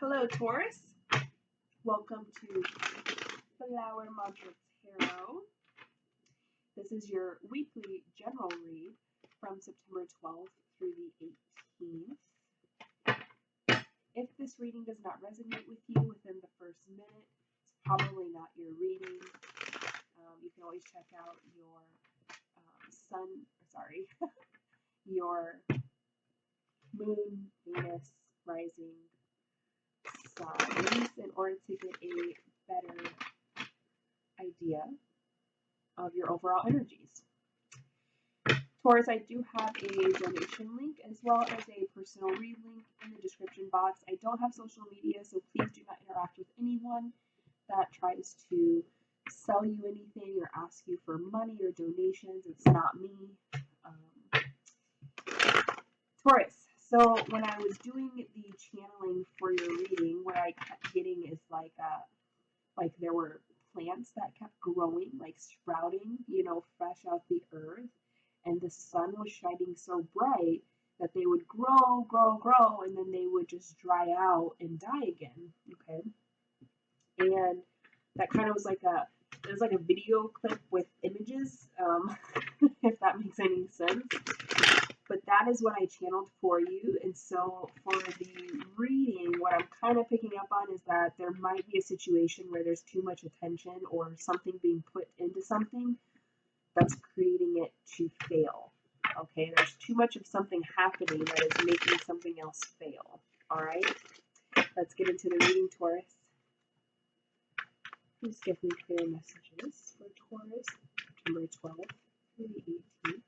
Hello, Taurus. Welcome to Flower Module Tarot. This is your weekly general read from September 12th through the 18th. If this reading does not resonate with you within the first minute, it's probably not your reading. You can always check out your your moon, Venus, rising signs in order to get a better idea of your overall energies. Taurus, I do have a donation link as well as a personal read link in the description box. I don't have social media, so please do not interact with anyone that tries to sell you anything or ask you for money or donations. It's not me. Taurus, so when I was doing the channeling for your reading, what I kept getting is like there were plants that kept growing, like sprouting, fresh out the earth, and the sun was shining so bright that they would grow, and then they would just dry out and die again. Okay, and that kind of was like a video clip with images, if that makes any sense. But that is what I channeled for you. And so for the reading, what I'm kind of picking up on is that there might be a situation where there's too much attention or something being put into something that's creating it to fail. Okay, there's too much of something happening that is making something else fail. All right, let's get into the reading, Taurus. Please give me clear messages for Taurus, September 12th through the 18th.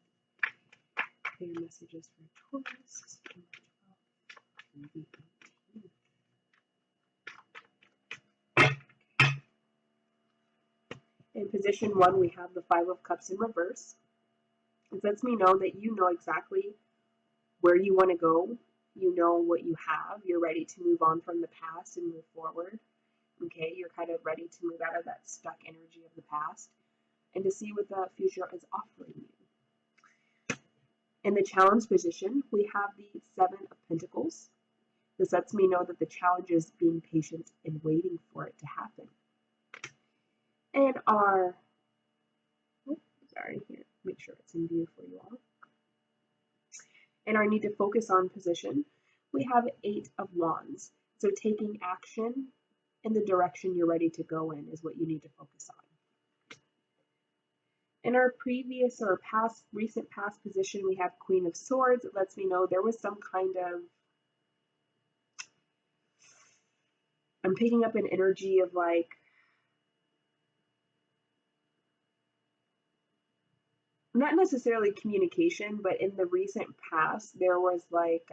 Clear messages for Taurus, September 12th through the 18th. Okay. In position 1, we have the Five of Cups in reverse. It lets me know that you know exactly where you want to go. You know what you have. You're ready to move on from the past and move forward. Okay, you're kind of ready to move out of that stuck energy of the past and to see what the future is offering you. In the challenge position, we have the Seven of Pentacles. This lets me know that the challenge is being patient and waiting for it to happen. And here, make sure it's in view for you all. In our need to focus on position, we have Eight of Wands. So taking action in the direction you're ready to go in is what you need to focus on. In our recent past position, we have Queen of Swords. It lets me know there was some kind of, I'm picking up an energy of like, not necessarily communication, but in the recent past, there was like,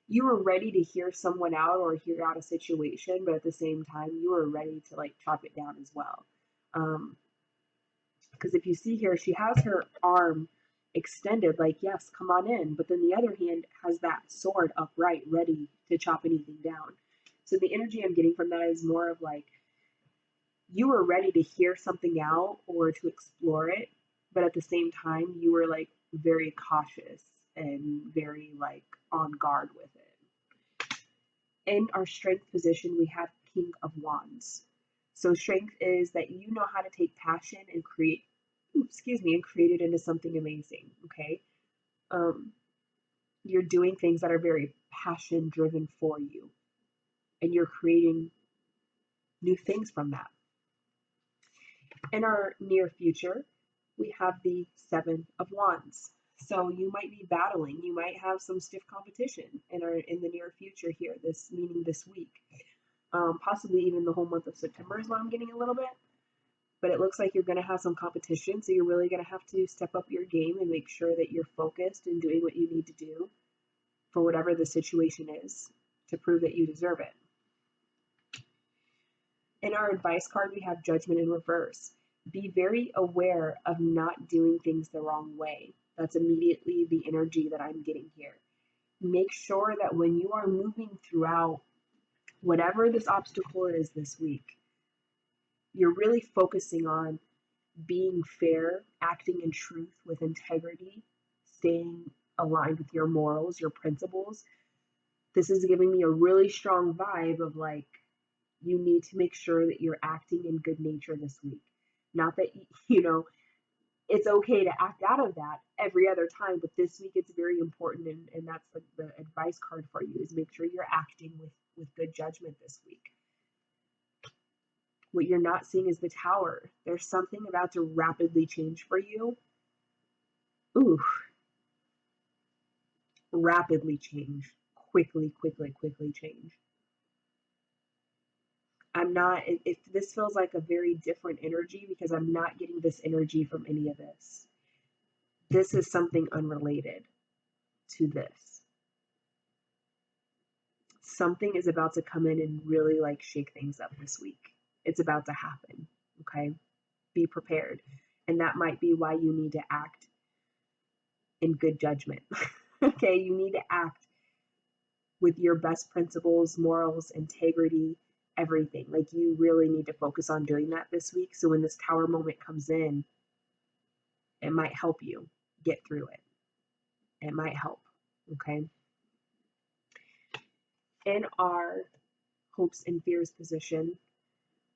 you were ready to hear someone out or hear out a situation, but at the same time, you were ready to like chop it down as well. Because if you see here, she has her arm extended, like, yes, come on in. But then the other hand has that sword upright, ready to chop anything down. So the energy I'm getting from that is more of like, you were ready to hear something out or to explore it, but at the same time, you were like very cautious and very like on guard with it. In our strength position, we have King of Wands. So strength is that you know how to take passion and create it into something amazing. Okay. You're doing things that are very passion driven for you, and you're creating new things from that. In our near future, we have the Seven of Wands. So you might be battling, you might have some stiff competition in the near future here, meaning this week. Possibly even the whole month of September is what I'm getting a little bit. But it looks like you're going to have some competition, so you're really going to have to step up your game and make sure that you're focused and doing what you need to do for whatever the situation is to prove that you deserve it. In our advice card, we have Judgment in reverse. Be very aware of not doing things the wrong way. That's immediately the energy that I'm getting here. Make sure that when you are moving throughout whatever this obstacle is this week, you're really focusing on being fair, acting in truth with integrity, staying aligned with your morals, your principles, This is giving me a really strong vibe of like, you need to make sure that you're acting in good nature this week. Not that, it's okay to act out of that every other time, but this week it's very important, and that's like the advice card for you, is make sure you're acting with good judgment this week. What you're not seeing is the Tower. There's something about to rapidly change for you. Ooh, rapidly change. Quickly change. I'm not, if this feels like a very different energy, because I'm not getting this energy from any of this. This is something unrelated to this. Something is about to come in and really like shake things up this week. It's about to happen. Okay. Be prepared. And that might be why you need to act in good judgment. Okay. You need to act with your best principles, morals, integrity, everything. Like, you really need to focus on doing that this week. So when this Tower moment comes in, it might help you get through it. It might help. Okay. In our hopes and fears position,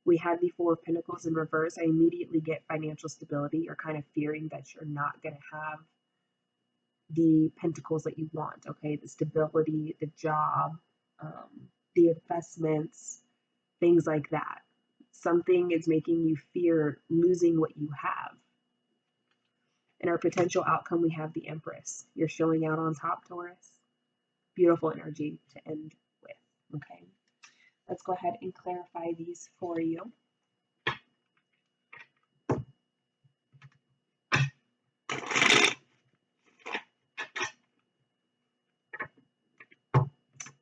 we have the Four of Pentacles in reverse. I immediately get financial stability. You're kind of fearing that you're not going to have the pentacles that you want, okay? The stability, the job, the investments, things like that. Something is making you fear losing what you have. In our potential outcome, we have the Empress. You're showing out on top, Taurus. Beautiful energy to end with, okay? Let's go ahead and clarify these for you.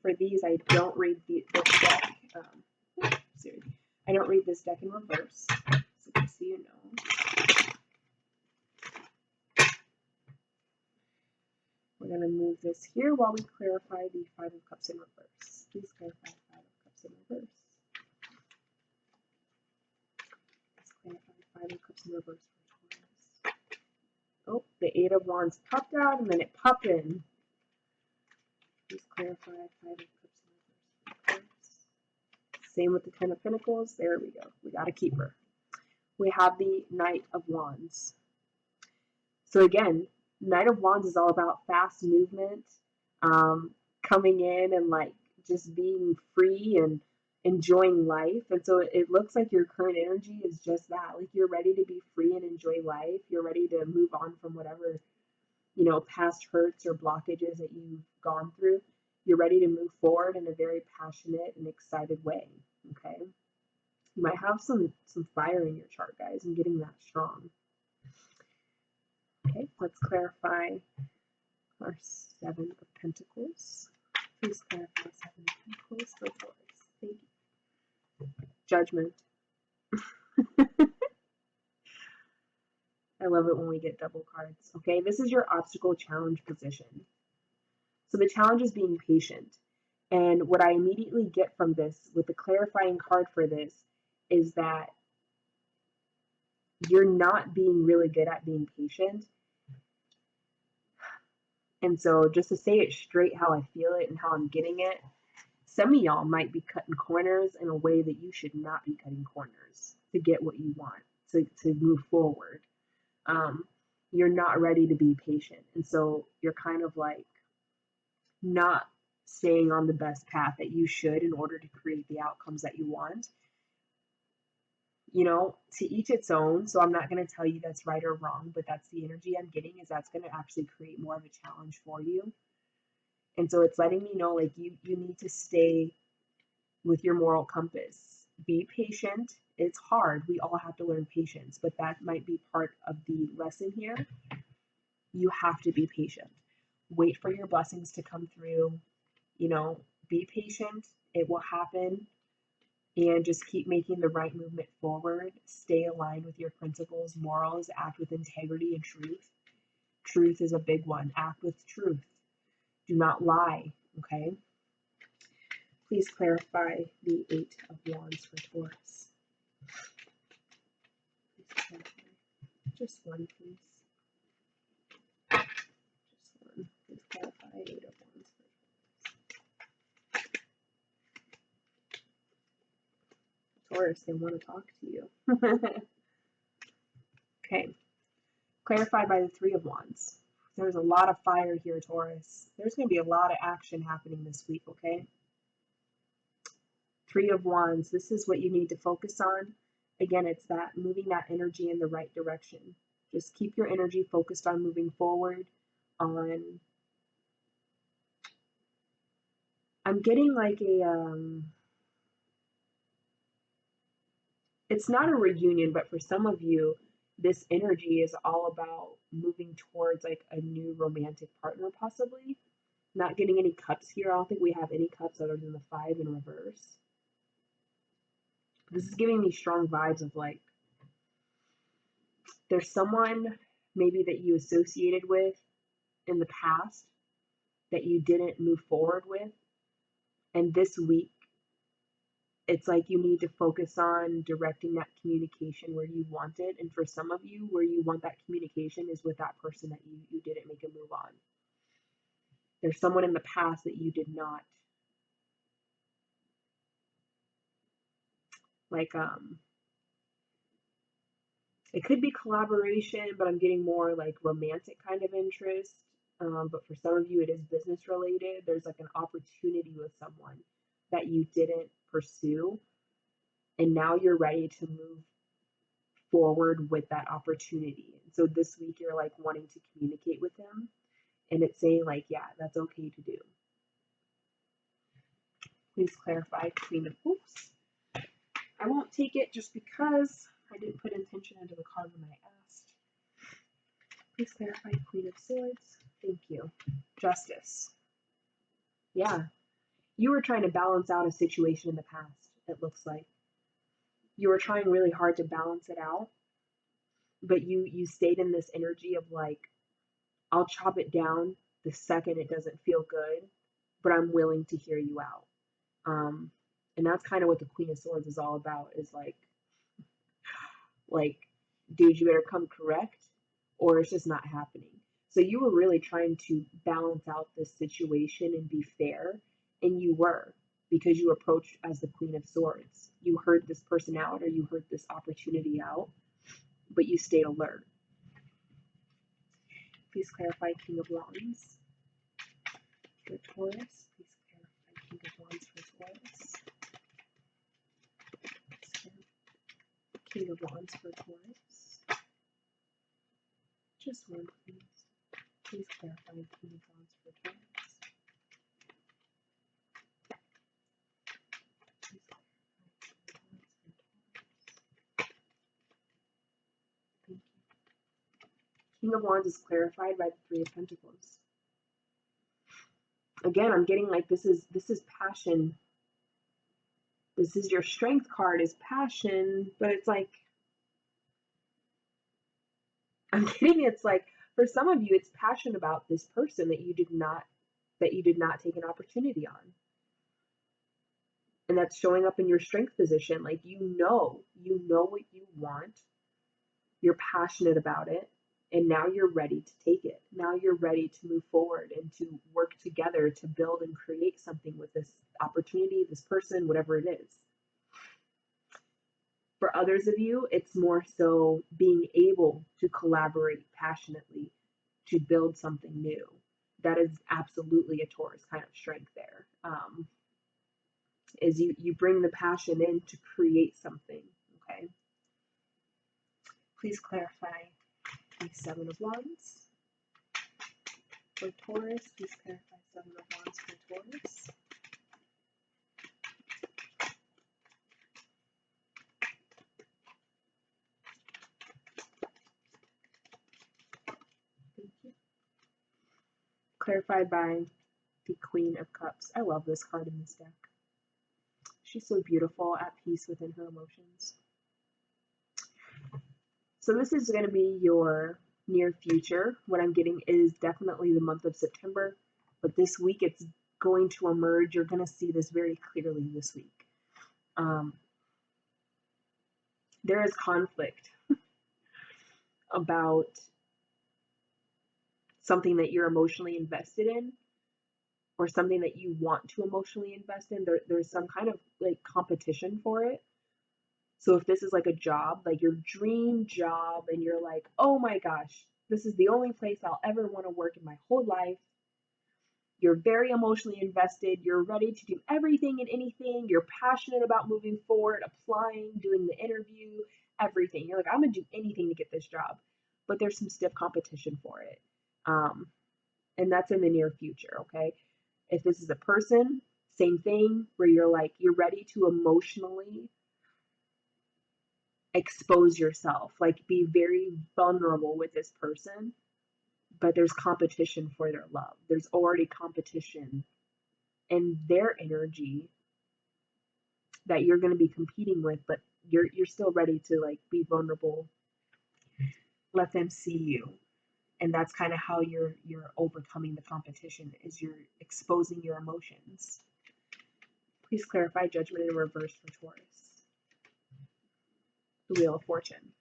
For these, I don't read this deck. I don't read this deck in reverse, so just so you know. We're going to move this here while we clarify the Five of Cups in reverse. Please clarify Five of Cups in reverse. Let's clarify Five of Cups in reverse for Taurus. Oh, the Eight of Wands popped out and then it popped in. Please clarify Five of Cups in reverse for Taurus. Same with the Ten of Pentacles. There we go. We got a keeper. We have the Knight of Wands. So again, Knight of Wands is all about fast movement, coming in and like just being free and enjoying life. And so it looks like your current energy is just that. Like, you're ready to be free and enjoy life. You're ready to move on from whatever, past hurts or blockages that you've gone through. You're ready to move forward in a very passionate and excited way. Okay. You might have some fire in your chart, guys. I'm getting that strong. Okay, let's clarify our Seven of Pentacles. Please clarify Seven of Pentacles for Taurus. Thank you. Judgment. I love it when we get double cards. Okay, this is your obstacle challenge position. So the challenge is being patient. And what I immediately get from this, with the clarifying card for this, is that you're not being really good at being patient. And so, just to say it straight how I feel it and how I'm getting it, some of y'all might be cutting corners in a way that you should not be cutting corners to get what you want, to move forward. You're not ready to be patient. And so you're kind of like not staying on the best path that you should in order to create the outcomes that you want. To each its own. So I'm not going to tell you that's right or wrong, but that's the energy I'm getting, is that's going to actually create more of a challenge for you. And so it's letting me know, like, you need to stay with your moral compass. Be patient. It's hard. We all have to learn patience, but that might be part of the lesson here. You have to be patient. Wait for your blessings to come through. Be patient. It will happen. And just keep making the right movement forward. Stay aligned with your principles, morals, act with integrity and truth. Truth is a big one. Act with truth. Do not lie, okay? Please clarify the Eight of Wands for Taurus. Please clarify. Just one, please. Just one. Please clarify Eight of Wands for Taurus. Taurus, they want to talk to you. Okay, clarified by the Three of Wands. There's a lot of fire here, Taurus. There's going to be a lot of action happening this week, okay? Three of Wands, this is what you need to focus on. Again, it's that moving that energy in the right direction. Just keep your energy focused on moving forward, on... I'm getting like it's not a reunion, but for some of you, this energy is all about moving towards like a new romantic partner, possibly. Not getting any cups here. I don't think we have any cups other than the 5 in reverse. This is giving me strong vibes of like, there's someone maybe that you associated with in the past that you didn't move forward with. And this week, it's like you need to focus on directing that communication where you want it. And for some of you, where you want that communication is with that person that you didn't make a move on. There's someone in the past that you did not like, it could be collaboration, but I'm getting more like romantic kind of interest. But for some of you, it is business related. There's like an opportunity with someone that you didn't pursue. And now you're ready to move forward with that opportunity. And so this week, you're like wanting to communicate with them. And it's saying like, yeah, that's okay to do. Please clarify Queen of Oops. I won't take it just because I didn't put intention into the card when I asked. Please clarify Queen of Swords. Thank you. Justice. Yeah. You were trying to balance out a situation in the past, it looks like. You were trying really hard to balance it out, but you stayed in this energy of like, I'll chop it down the second it doesn't feel good, but I'm willing to hear you out. And that's kind of what the Queen of Swords is all about, is like, dude, you better come correct or it's just not happening. So you were really trying to balance out this situation and be fair, and you were, because you approached as the Queen of Swords. You heard this person out, or you heard this opportunity out, but you stayed alert. Please clarify King of Wands for Taurus. Please clarify King of Wands for Taurus. King of Wands for Taurus. Just one, please. Please clarify King of Wands for Taurus. Thank you. King of Wands is clarified by the Three of Pentacles. Again, I'm getting like this is passion. This is your strength card, is passion, but it's like, I'm getting it's like, for some of you, it's passion about this person that you did not take an opportunity on. And that's showing up in your strength position. Like, you know what you want. You're passionate about it. And now you're ready to take it. Now you're ready to move forward and to work together to build and create something with this opportunity, this person, whatever it is. For others of you, it's more so being able to collaborate passionately to build something new. That is absolutely a Taurus kind of strength there. Is you bring the passion in to create something, okay? Please clarify the Seven of Wands for Taurus. Please clarify Seven of Wands for Taurus. Thank you. Clarified by the Queen of Cups. I love this card in this deck. She's so beautiful, at peace within her emotions. So this is going to be your near future. What I'm getting is definitely the month of September, but this week it's going to emerge. You're going to see this very clearly this week. There is conflict about something that you're emotionally invested in, or something that you want to emotionally invest in. There's some kind of like competition for it. So if this is like a job, like your dream job, and you're like, oh my gosh, this is the only place I'll ever want to work in my whole life. You're very emotionally invested. You're ready to do everything and anything. You're passionate about moving forward, applying, doing the interview, everything. You're like, I'm going to do anything to get this job. But there's some stiff competition for it. And that's in the near future, okay? If this is a person, same thing, where you're like, you're ready to emotionally expose yourself, like be very vulnerable with this person, but there's competition for their love. There's already competition in their energy that you're going to be competing with, but you're still ready to like be vulnerable, let them see you. And that's kind of how you're overcoming the competition, is you're exposing your emotions. Please clarify judgment in reverse for Taurus. The Wheel of Fortune.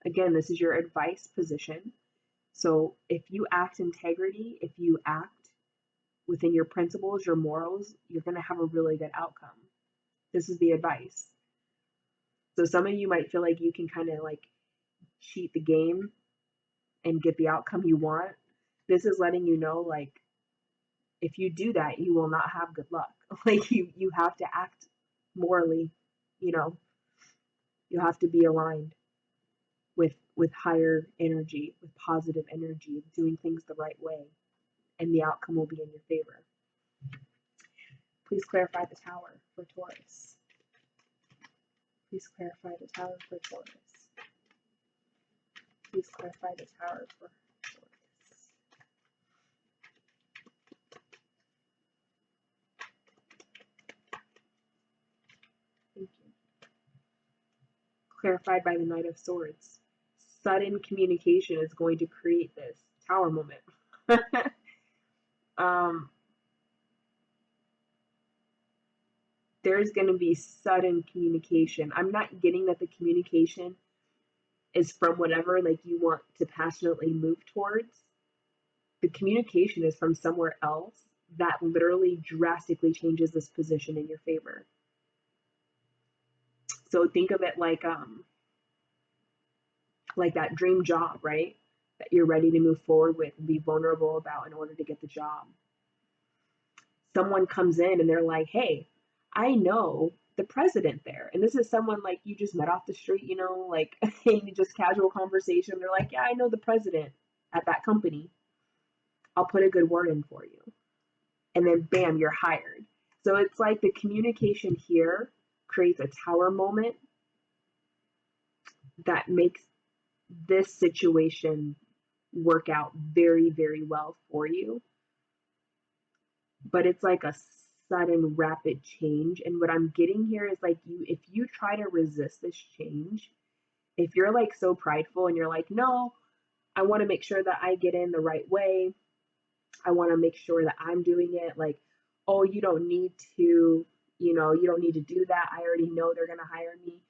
Again, this is your advice position. So if you act integrity, if you act within your principles, your morals, you're going to have a really good outcome. This is the advice. So some of you might feel like you can kind of like cheat the game and get the outcome you want. This is letting you know, like, if you do that, you will not have good luck. Like you have to act morally, you know, you have to be aligned with higher energy, with positive energy, doing things the right way, and the outcome will be in your favor. Please clarify the Tower for Taurus. Please clarify the Tower for Taurus. Please clarify the Tower for Taurus. Thank you. Clarified by the Knight of Swords. Sudden communication is going to create this Tower moment. There's going to be sudden communication. I'm not getting that the communication is from whatever like you want to passionately move towards. The communication is from somewhere else that literally drastically changes this position in your favor. So think of it like that dream job, right? That you're ready to move forward with and be vulnerable about in order to get the job. Someone comes in and they're like, hey, I know the president there. And this is someone like you just met off the street, you know, like just casual conversation. They're like, yeah, I know the president at that company. I'll put a good word in for you. And then bam, you're hired. So it's like the communication here creates a Tower moment that makes this situation work out very, very well for you. But it's like a sudden rapid change. And what I'm getting here is like if you try to resist this change, if you're like so prideful and you're like, no, I want to make sure that I get in the right way. I want to make sure that I'm doing it. Like, oh, you don't need to, you don't need to do that. I already know they're going to hire me.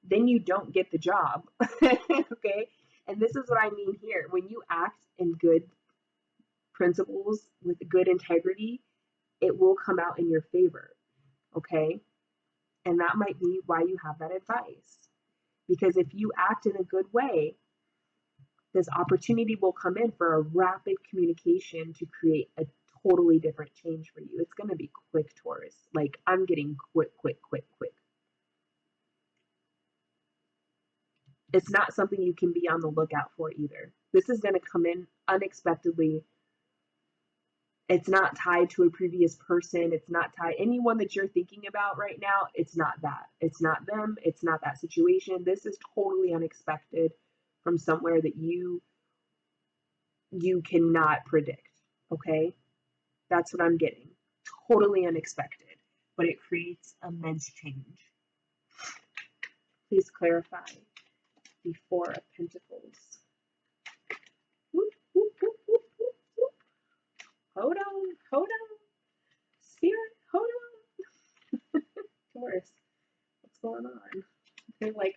Then you don't get the job. Okay. And this is what I mean here. When you act in good principles with good integrity, it will come out in your favor. Okay. And that might be why you have that advice. Because if you act in a good way, this opportunity will come in for a rapid communication to create a totally different change for you. It's going to be quick, Taurus. Like I'm getting quick. It's not something you can be on the lookout for either. This is going to come in unexpectedly. It's not tied to a previous person. It's not tied anyone that you're thinking about right now. It's not that. It's not them. It's not that situation. This is totally unexpected from somewhere that you cannot predict. Okay? That's what I'm getting. Totally unexpected, but it creates immense change. Please clarify the Four of Pentacles. Whoop, whoop, whoop, whoop, whoop, whoop. Hold on. Spirit, hold on. Taurus, what's going on? They're like,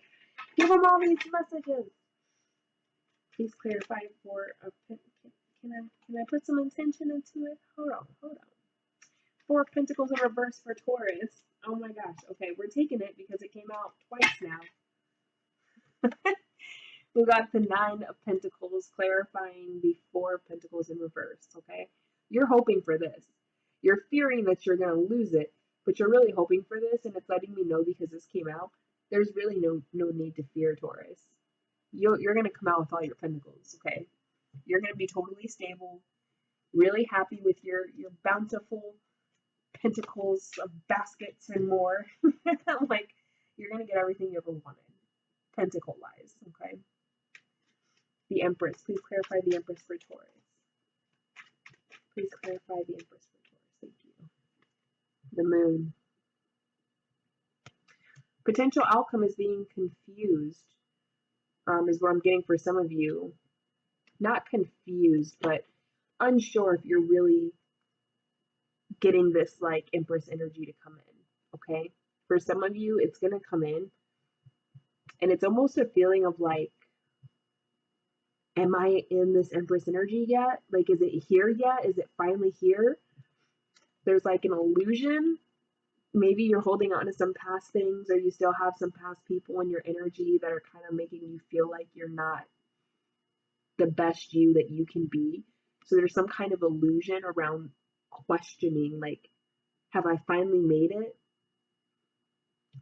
give them all these messages. Please clarify Four of Pentacles. Can I put some intention into it? Hold on. Four of Pentacles in reverse for Taurus. Oh my gosh. Okay, we're taking it because it came out twice now. We got the Nine of Pentacles clarifying the Four of Pentacles in reverse, okay? You're hoping for this. You're fearing that you're going to lose it, but you're really hoping for this, and it's letting me know because this came out. There's really no need to fear, Taurus. You're going to come out with all your pentacles, okay? You're going to be totally stable, really happy with your bountiful pentacles of baskets and more. Like, you're going to get everything you ever wanted, pentacle-wise, okay? The Empress. Please clarify the Empress for Taurus. Please clarify the Empress for Taurus. Thank you. The Moon. Potential outcome is being confused, is what I'm getting for some of you. Not confused, but unsure if you're really getting this like Empress energy to come in, okay? For some of you, it's going to come in, and it's almost a feeling of like, am I in this Empress energy yet? Like, is it here yet? Is it finally here? There's like an illusion. Maybe you're holding on to some past things, or you still have some past people in your energy that are kind of making you feel like you're not the best you that you can be. So there's some kind of illusion around questioning, like, have I finally made it?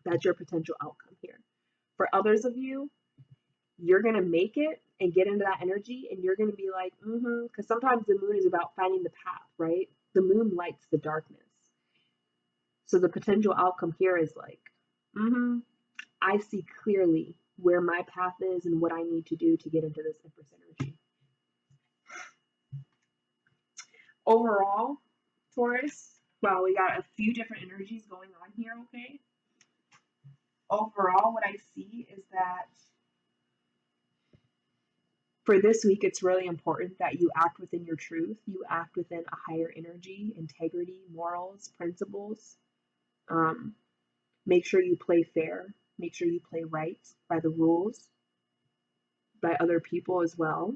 That's your potential outcome here. For others of you, you're going to make it and get into that energy, and you're going to be like, because sometimes the moon is about finding the path, right? The moon lights the darkness. So the potential outcome here is like, I see clearly where my path is and what I need to do to get into this Empress energy. Overall, Taurus, well, we got a few different energies going on here, okay? Overall, what I see is that for this week, it's really important that you act within your truth. You act within a higher energy, integrity, morals, principles. Make sure you play fair. Make sure you play right by the rules, by other people as well.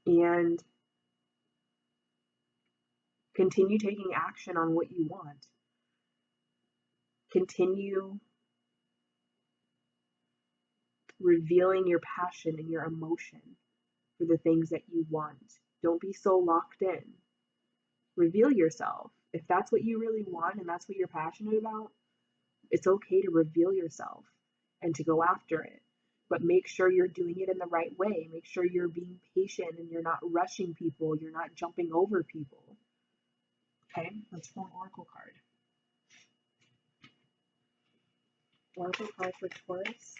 And continue taking action on what you want. Continue revealing your passion and your emotion for the things that you want. Don't be so locked in. Reveal yourself. If that's what you really want and that's what you're passionate about, it's okay to reveal yourself and to go after it. But make sure you're doing it in the right way. Make sure you're being patient and you're not rushing people. You're not jumping over people. Okay, let's pull an oracle card. Oracle card for Taurus,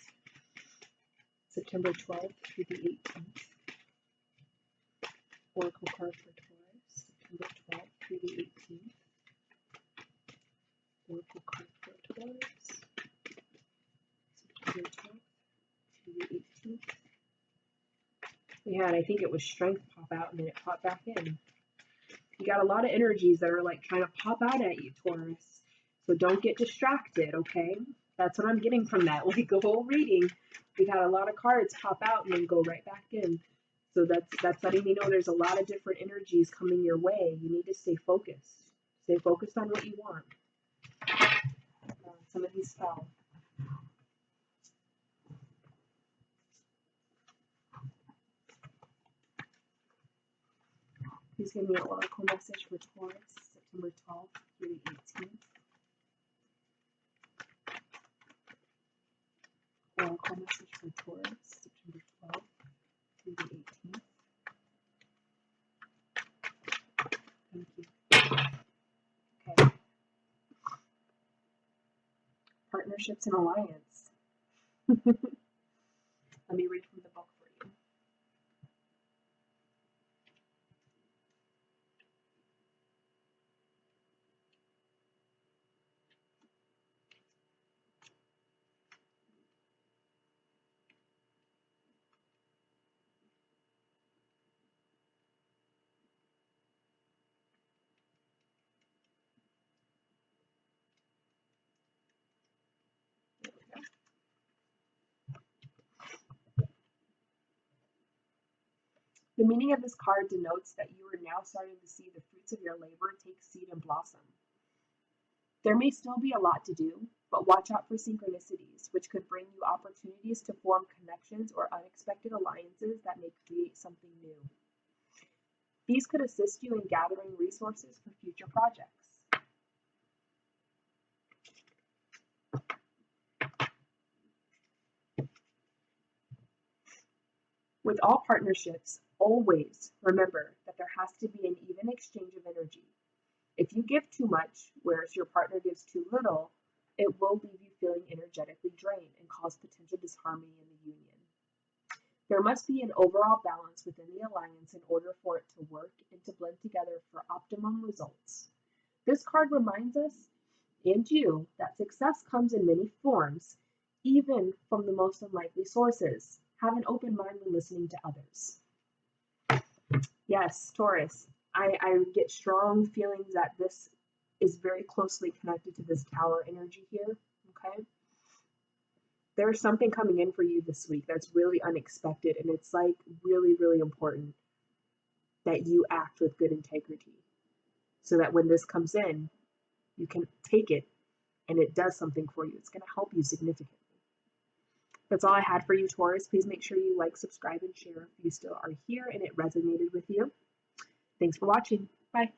September 12th through the 18th. Oracle card for Taurus, September 12th through the 18th. Oracle card for Taurus, September 12th through the 18th. Yeah, and I think it was Strength pop out and then it popped back in. You got a lot of energies that are like trying to pop out at you, Taurus. So don't get distracted, okay? That's what I'm getting from that. Like the whole reading, we had a lot of cards pop out and then go right back in. So that's letting me know there's a lot of different energies coming your way. You need to stay focused. Stay focused on what you want. Some of these fell. Please give me an oracle message for Taurus, September 12th through the 18th. Oracle message for Taurus, September 12th through the 18th. Thank you. Okay. Partnerships and alliance. Let me read from the book for you. The meaning of this card denotes that you are now starting to see the fruits of your labor take seed and blossom. There may still be a lot to do, but watch out for synchronicities, which could bring you opportunities to form connections or unexpected alliances that may create something new. These could assist you in gathering resources for future projects. With all partnerships, always remember that there has to be an even exchange of energy. If you give too much, whereas your partner gives too little, it will leave you feeling energetically drained and cause potential disharmony in the union. There must be an overall balance within the alliance in order for it to work and to blend together for optimum results. This card reminds us and you that success comes in many forms, even from the most unlikely sources. Have an open mind when listening to others. Yes, Taurus, I get strong feelings that this is very closely connected to this Tower energy here, okay? There's something coming in for you this week that's really unexpected, and it's like really, really important that you act with good integrity so that when this comes in, you can take it and it does something for you. It's going to help you significantly. That's all I had for you, Taurus. Please make sure you like, subscribe, and share if you still are here and it resonated with you. Thanks for watching. Bye.